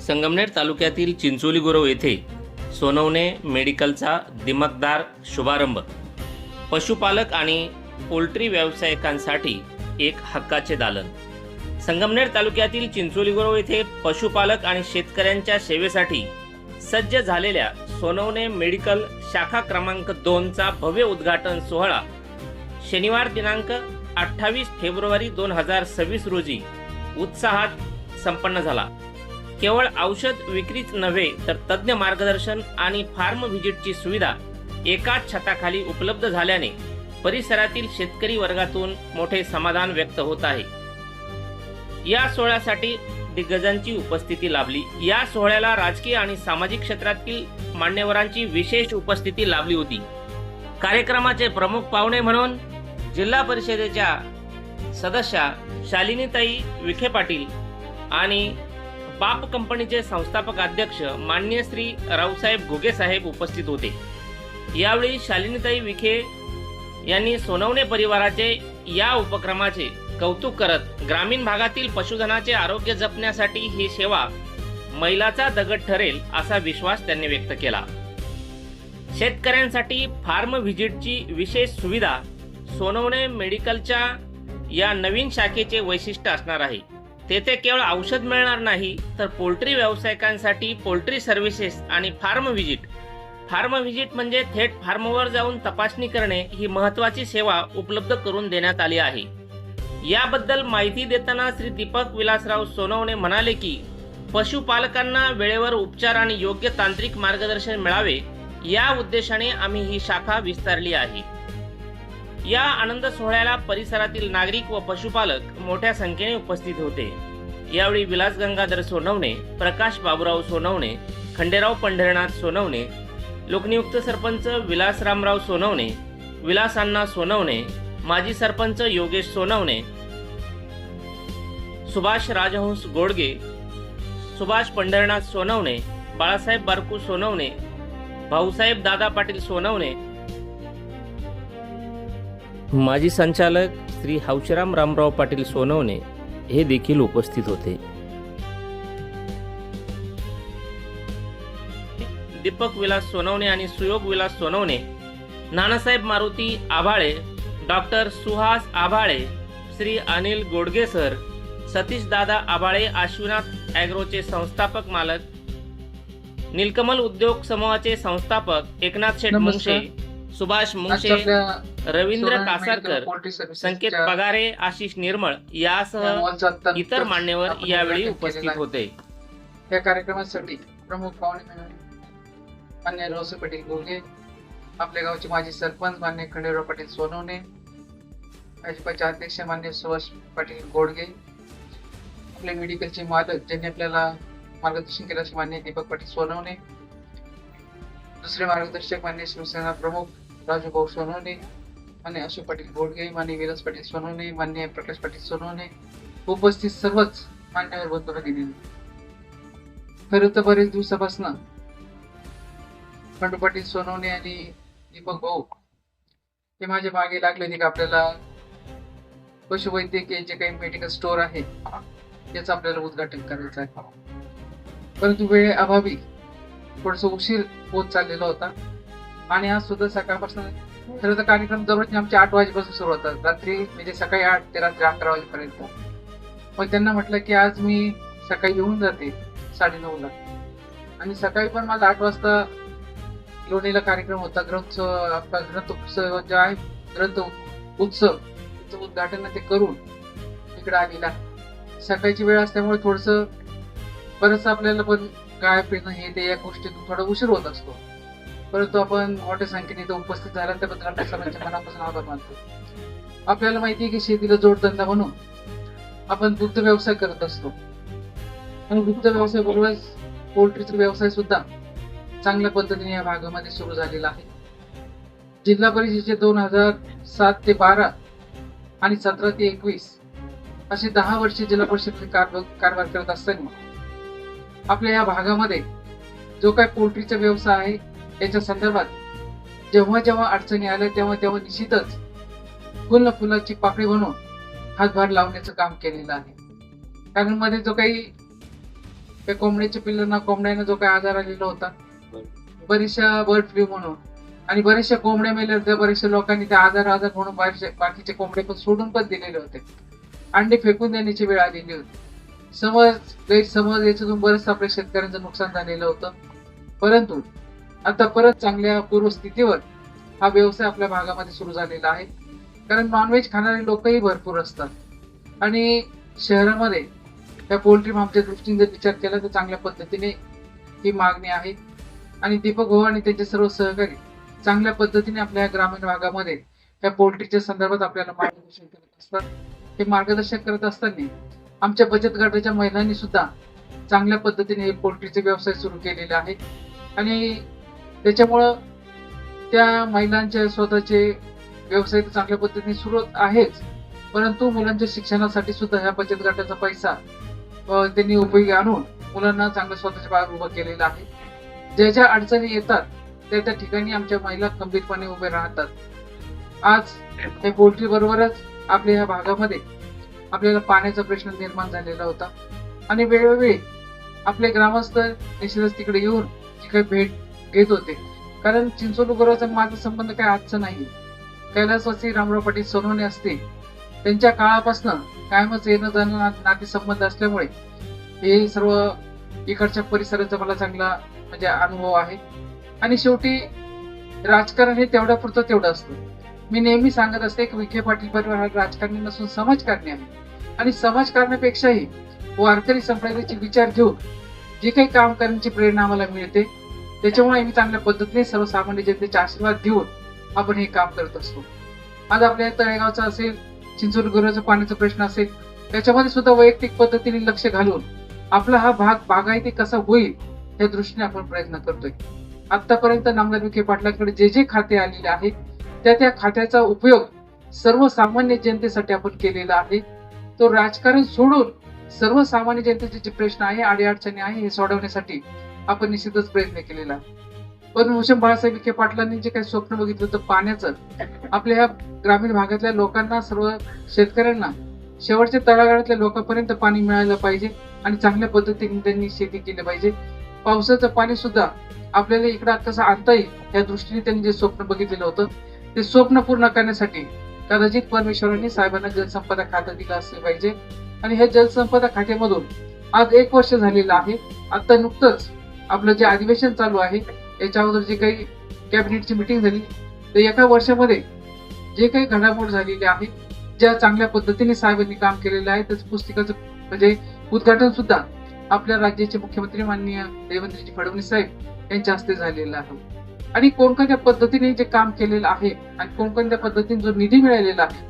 संगमनेर तालुक्यातील चिंचोली गुरव येथे सोनवणे मेडिकलचा दिमाखदार शुभारंभ. पशुपालक आणि पोल्ट्री व्यावसायिकांसाठी एक हक्काचे दालन. संगमनेर तालुक्यातील चिंचोली गुरव येथे पशुपालक आणि शेतकऱ्यांच्या सेवेसाठी सज्ज झालेल्या सोनवणे मेडिकल शाखा क्रमांक 2 चा भव्य उद्घाटन सोहळा शनिवार दिनांक 28 फेब्रुवारी 2026 रोजी उत्साहात संपन्न झाला. केवळ औषध विक्रीच नव्हे तर तज्ञ मार्गदर्शन आणि फार्म व्हिजिटची सुविधा एकाच छताखाली उपलब्ध झाल्याने परिसरातील शेतकरी वर्गातून मोठे समाधान व्यक्त होत आहे. या सोहळ्यासाठी दिग्गजांची उपस्थिती लाभली. या सोहळ्याला राजकीय आणि सामाजिक क्षेत्रातील मान्यवरांची विशेष उपस्थिती लाभली होती. कार्यक्रमाचे प्रमुख पाहुणे म्हणून जिल्हा परिषदेच्या सदस्या शालिनीताई विखे पाटील आणि बाप कंपनीचे संस्थापक अध्यक्ष माननीय श्री रावसाहेब घुगे साहेब उपस्थित होते. यावेळी शालिनीताई विखे यांनी सोनवणे परिवाराचे या उपक्रमाचे कौतुक करत ग्रामीण भागातील पशुधनाचे आरोग्य जपण्यासाठी ही सेवा मैलाचा दगड ठरेल असा विश्वास त्यांनी व्यक्त केला. शेतकऱ्यांसाठी फार्म व्हिजिटची विशेष सुविधा सोनवणे मेडिकलच्या या नवीन शाखेचे वैशिष्ट्य असणार आहे. तेथे केवळ औषध मिळणार नाही तर पोल्ट्री व्यावसायिकांसाठी पोल्ट्री सर्व्हिसेस आणि फार्म व्हिजिट म्हणजे थेट फार्मवर जाऊन तपासणी करणे ही महत्त्वाची सेवा उपलब्ध करून देण्यात आली आहे. याबद्दल माहिती देताना श्री दीपक विलासराव सोनवणे म्हणाले की पशुपालकांना वेळेवर उपचार आणि योग्य तांत्रिक मार्गदर्शन मिळावे या उद्देशाने आम्ही ही शाखा विस्तारली आहे. या आनंद सोहळ्याला परिसरातील नागरिक व पशुपालक मोठ्या संख्येने उपस्थित होते. यावेळी विलास गंगाधर सोनवणे, प्रकाश बाबूराव सोनवणे, खंडेराव पंढरनाथ सोनवणे, लोकनियुक्त सरपंच विलास रामराव सोनवणे, विलास अण्णा सोनवणे, माजी सरपंच योगेश सोनवणे, सुभाष राजहंस गोडगे, सुभाष पंढरनाथ सोनवणे, बाळासाहेब बारकू सोनवणे, भाऊसाहेब दादा पाटील सोनवणे, माजी संचालक श्री हौशीराम रामराव पाटील सोनवणे हे देखील उपस्थित होते. दीपक विलास सोनवणे आणि सुयोग विलास सोनवणे, नानासाहेब मारुती आभाळे, डॉक्टर सुहास आभाळे, श्री अनिल गोडगे सर, सतीश दादा आभाळे, आश्विनाथ ॲग्रोचे संस्थापक मालक, नीलकमल उद्योग समूहाचे संस्थापक एकनाथ शेठ मुंगशे, सुभाष मुंगशे, रवींद्र कासारकर, संकेत पगारे, आशिष निर्मळ यासह इतर मान्यवर यावेळी उपस्थित होते. या कार्यक्रमासाठी प्रमुख पाहुणे मान्य रावसाहेब पाटील गोडगे, आपल्या गावचे माजी सरपंच मान्य खंडेराव पाटील सोनवणे, भाजपाचे अध्यक्ष मान्य सुभाष पाटील गोडगे, आपले मेडिकलचे मालक ज्यांनी आपल्याला मार्गदर्शन केले असे मान्य दीपक पाटील सोनवणे, दुसरे मार्गदर्शक मान्य शिवसेना प्रमुख राजू भाऊ सोनवणे, मान्य अशोक पाटील गोडगे, मान्य विलास पाटील सोनवणे, मान्य प्रकाश पाटील सोनवणे, उपस्थित सर्वच मान्यवर बंधू भगिनी. खरं तर बरेच दिवसापासून खंडू पाटील सोनवणे आणि दीपक भाऊ हे माझ्या मागे लागले होते की आपल्याला पशुवैद्यकीय जे काही मेडिकल स्टोअर आहे त्याचं आपल्याला उद्घाटन करायचं आहे. परंतु वेळे अभावी थोडस उशीर होत चाललेला होता आणि आज सुद्धा सकाळपासून खरं तर कार्यक्रम दररोज आमचे 8 वाजेपासून सुरू होतात, रात्री म्हणजे सकाळी 8 ते रात्री 11 वाजेपर्यंत. मग त्यांना म्हटलं की आज मी सकाळी येऊन जाते 9:30 ला आणि सकाळी पण मला 8 वाजता लोणीला कार्यक्रम होता. ग्रंथ उत्सव जे आहे ग्रंथ उत्सव त्याचं उद्घाटन ते करून इकडे आलेला. सकाळची वेळ असल्यामुळे थोडस बरंच आपल्याला पण गाय पिणं हे ते या गोष्टीतून थोडा उशीर होत असतो. परंतु आपण मोठ्या संख्येने इथं उपस्थित झाला त्याबद्दल आपल्या सर्वांच्या मनापासून आभार मानतो. आपल्याला माहिती आहे की शेतीला जोडधंदा म्हणून आपण दुग्ध व्यवसाय करत असतो आणि दुग्ध व्यवसाय बरोबरच पोल्ट्रीचा व्यवसाय सुद्धा चांगल्या पद्धतीने या भागामध्ये सुरू झालेला आहे. जिल्हा परिषदेचे 2007 ते 12 आणि 17 ते 21 असे 10 वर्षे जिल्हा परिषद कारभार करत असताना आपल्या या भागामध्ये जो काही पोल्ट्रीचा व्यवसाय आहे त्याच्या संदर्भात जेव्हा जेव्हा अडचणी आल्या तेव्हा तेव्हा निश्चितच फुलाची पाकळी बनवून हातभार लावण्याचं काम केलेलं आहे. कारण मध्ये जो काही त्या कोंबड्याच्या पिल्लांना कोंबड्यांना जो काही आजार आलेला होता, बऱ्याचशा बर्ड फ्लू म्हणून, आणि बऱ्याचशा कोंबड्या मेल्या होत्या. बऱ्याचशा लोकांनी त्या आजार म्हणून बाकीचे कोंबडे पण सोडून पण दिलेले होते. अंडे फेकून देण्याची वेळ आलेली होती. गैरसमज याच्यातून बरंच आपल्या शेतकऱ्यांचं नुकसान झालेलं होतं. परंतु आता परत चांगल्या पूर्वस्थितीवर हा व्यवसाय आपल्या भागामध्ये सुरू झालेला आहे. कारण नॉनव्हेज खाणारे लोकही भरपूर असतात आणि शहरामध्ये त्या पोल्ट्री फार्मच्या दृष्टीने जर विचार केला तर चांगल्या पद्धतीने ही मागणी आहे. आणि दीपक भाऊ आणि त्यांचे सर्व सहकारी चांगल्या पद्धतीने आपल्या ग्रामीण भागामध्ये त्या पोल्ट्रीच्या संदर्भात आपल्याला मार्गदर्शन करत असतात. हे मार्गदर्शन करत असताना आमच्या बचत गटाच्या महिलांनी सुद्धा चांगल्या पद्धतीने हे पोल्ट्रीचे व्यवसाय सुरू केलेले आहे. आणि त्याच्यामुळं त्या महिलांचे स्वतःचे व्यवसाय तर चांगल्या पद्धतीने सुरू आहेच, परंतु मुलांच्या शिक्षणासाठी सुद्धा ह्या बचत गटाचा पैसा त्यांनी उपयोगी आणून मुलांना चांगलं स्वतःच्या पायावर उभं केलेलं आहे. ज्या ज्या अडचणी येतात त्या त्या ठिकाणी आमच्या महिला खंबीरपणे उभे राहतात. आज हे पोल्ट्री बरोबरच आपल्या ह्या भागामध्ये आपल्याला पाण्याचा प्रश्न निर्माण झालेला होता आणि वेळोवेळी आपले ग्रामस्थ निश्चितच तिकडे येऊन जी काही भेट घेत होते. कारण चिंचोली गुराचा माझा संबंध काय आजचा नाही. कैलासवासी रामराव पाटील सोनवणे असते त्यांच्या काळापासून कायमच येणं जाणं नातेसंबंध असल्यामुळे हे सर्व इकडच्या परिसराचा मला चांगला म्हणजे अनुभव आहे. आणि शेवटी राजकारण हे तेवढ्या पुरतं तेवढं असतं. मी नेहमी सांगत असते की विखे पाटील परिवार हा राजकारणी नसून समाजकारणी आहे आणि समाजकारणापेक्षाही वारकरी संप्रदायाचे विचार घेऊन जे काही काम करण्याची प्रेरणा आम्हाला मिळते, त्याच्यामुळे आम्ही चांगल्या पद्धतीने सर्वसामान्य जनतेचे आशीर्वाद घेऊन आपण हे काम करत असतो. आज आपल्या तळेगावचा असेल, चिंचोली गुराचा पाण्याचा प्रश्न असेल, त्याच्यामध्ये सुद्धा वैयक्तिक पद्धतीने लक्ष घालून आपला हा भाग बागायती कसा होईल या दृष्टीने आपण प्रयत्न करतोय. आतापर्यंत नामदार विखे पाटलांकडे जे जे खाते आलेले आहेत त्या खात्याचा उपयोग सर्वसामान्य जनतेसाठी आपण केलेला आहे. तो राजकारण सोडून सर्वसामान्य जनतेचे जे प्रश्न आहे, अडीअडचणी आहे, हे सोडवण्यासाठी आपण निश्चितच प्रयत्न केलेला आहे. पद्मभूषण बाळासाहेब विखे पाटलांनी जे काही स्वप्न बघितलं होतं पाण्याचं, आपल्या ह्या ग्रामीण भागातल्या लोकांना, सर्व शेतकऱ्यांना, शेवटच्या तळागाळातल्या लोकांपर्यंत पाणी मिळालं पाहिजे आणि चांगल्या पद्धतीने त्यांनी शेती केली पाहिजे. पावसाचं पाणी सुद्धा आपल्याला इकडं कसं आणता येईल या दृष्टीने त्यांनी जे स्वप्न बघितलेलं होतं ते स्वप्न पूर्ण करण्यासाठी कदाचित परमेश्वरांनी साहेबांना जलसंपदा खातं दिलं असले पाहिजे. आणि हे जलसंपदा खात्यामधून आज 1 वर्ष झालेलं आहे. आता नुकतंच आपलं जे अधिवेशन चालू आहे याच्या अगोदर जे काही कॅबिनेटची मिटिंग झाली, तर एका वर्षामध्ये जे काही घडामोड झालेली आहे, ज्या चांगल्या पद्धतीने साहेबांनी काम केलेलं आहे, त्याचं पुस्तिकाचं म्हणजे उद्घाटन सुद्धा आपल्या राज्याचे मुख्यमंत्री माननीय देवेंद्रजी फडणवीस साहेब यांच्या हस्ते झालेलं आहे. आणि कोणकोणत्या पद्धतीने जे काम केलेलं आहे आणि कोणकोणत्या पद्धतीने जो निधी मिळालेला आहे,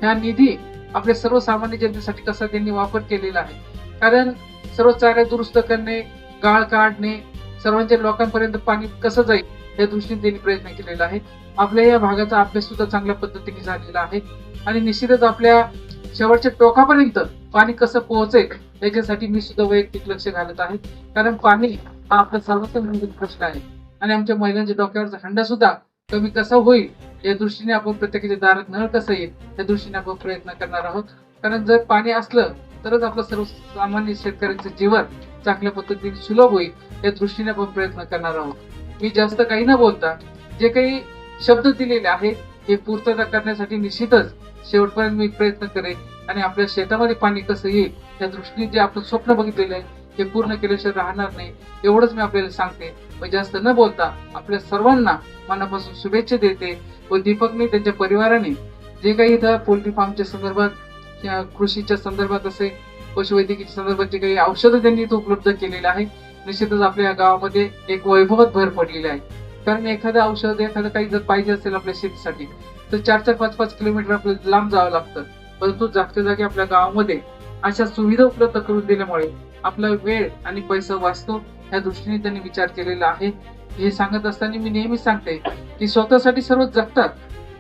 ह्या निधी आपल्या सर्वसामान्य जनतेसाठी कसा त्यांनी वापर केलेला आहे. कारण सर्व चाऱ्या दुरुस्त करणे, गाळ काढणे, सर्वांच्या लोकांपर्यंत पाणी कसं जाईल या दृष्टीने त्यांनी प्रयत्न केलेला आहे. आपल्या या भागाचा अभ्यास सुद्धा चांगल्या पद्धतीने झालेला आहे आणि निश्चितच आपल्या शेवटच्या टोकापर्यंत पाणी कसं पोहोचेल याच्यासाठी मी सुद्धा वैयक्तिक लक्ष घालत आहे. कारण पाणी हा आपला सर्वसामान्य प्रश्न आहे आणि आमच्या महिलांच्या डोक्यावरचा हंडा सुद्धा कमी कसा होईल या दृष्टीने आपण प्रत्येकाच्या दारात नळ कसं येईल या दृष्टीने आपण प्रयत्न करणार आहोत. कारण जर पाणी असलं तरच आपलं सर्वसामान्य शेतकऱ्यांचं जीवन चांगल्या पद्धतीने सुलभ होईल या दृष्टीने आपण प्रयत्न करणार आहोत. मी जास्त काही न बोलता जे काही शब्द दिलेले आहेत हे पूर्तता करण्यासाठी निश्चितच शेवटपर्यंत मी प्रयत्न करेन आणि आपल्या शेतामध्ये पाणी कसं येईल या दृष्टीने जे आपण स्वप्न बघितलेले आहे हे पूर्ण केल्याशिवाय राहणार नाही, एवढंच मी आपल्याला सांगते. व जास्त न बोलता आपल्या सर्वांना मनापासून शुभेच्छा देते व दीपकने त्यांच्या परिवाराने जे काही इथं पोल्ट्री फार्मच्या संदर्भात, कृषीच्या संदर्भात असेल, पशुवैद्यकीच्या संदर्भात जे काही औषधं त्यांनी इथं उपलब्ध केलेलं आहे, निश्चितच आपल्या गावामध्ये एक वैभवात भर पडलेली आहे. कारण एखादं औषध, एखादं काही जर पाहिजे असेल आपल्या शेतीसाठी तर 4-4, 5-5 किलोमीटर आपल्याला लांब जावं लागतं. परंतु जागच्या जागी आपल्या गावामध्ये अशा सुविधा उपलब्ध करून दिल्यामुळे आपला वेळ आणि पैसा वाचतो या दृष्टीने त्यांनी विचार केलेला आहे. हे सांगत असताना मी नेहमी सांगते की स्वतःसाठी सर्व जगतात,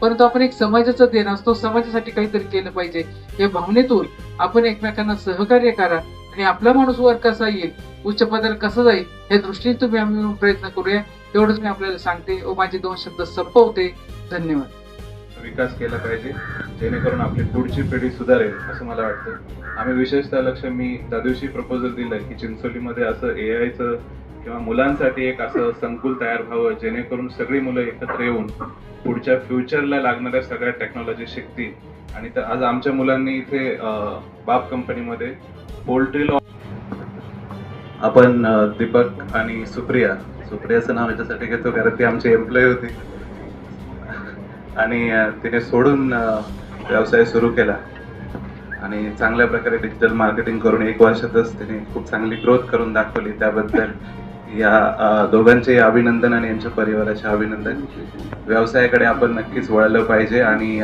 परंतु आपण एक समाजाचा देण असतो, समाजासाठी काहीतरी केलं पाहिजे या भावनेतून आपण एकमेकांना सहकार्य करा आणि आपला माणूस वर कसा येईल, उच्च पदाला कसं जाईल या दृष्टीने तुम्ही आम्ही प्रयत्न करूया, एवढंच मी आपल्याला सांगते व माझे 2 शब्द संपवते. धन्यवाद. विकास केला पाहिजे, जेणेकरून आपली पुढची पिढी सुधारेल असं मला वाटतं. आम्ही विशेषतः मी त्या दिवशी प्रपोजल दिलं की चिंचोलीमध्ये असं AIचं किंवा मुलांसाठी एक असं संकुल तयार व्हावं, जेणेकरून सगळी मुलं एकत्र येऊन पुढच्या फ्युचरला लागणाऱ्या सगळ्या टेक्नॉलॉजी शिकतील. आणि तर आज आमच्या मुलांनी इथे बाप कंपनीमध्ये पोल्ट्री लॉ आपण दीपक आणि सुप्रियाचं नाव याच्यासाठी घेतो कारण ती आमची एम्प्लॉई होती आणि तिने सोडून व्यवसाय सुरू केला आणि चांगल्या प्रकारे डिजिटल मार्केटिंग करून 1 वर्षातच तिने खूप चांगली ग्रोथ करून दाखवली. त्याबद्दल या दोघांचे अभिनंदन आणि यांच्या परिवाराचे अभिनंदन. व्यवसायाकडे आपण नक्कीच वळलं पाहिजे आणि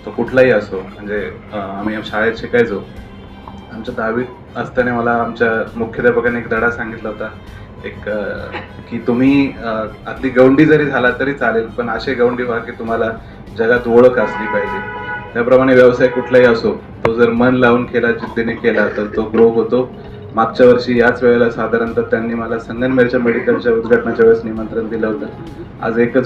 तो कुठलाही असो. म्हणजे आम्ही शाळेत शिकायचो, आमच्या 10वीत असताना मला आमच्या मुख्याध्यापकाने एक धडा सांगितला होता की तुम्ही अगदी गवंडी जरी झाला तरी चालेल, पण असे गवंडी व्हा की तुम्हाला जगात ओळख असली पाहिजे. त्याप्रमाणे व्यवसाय कुठलाही असो, तो जर मन लावून केला, जिद्दीने केला तर तो ग्रो होतो. मागच्या वर्षी याच वेळेला साधारणतः त्यांनी मला संगमनेरच्या मेडिकलच्या उद्घाटनाच्या वेळेस निमंत्रण दिलं होतं. आज एकच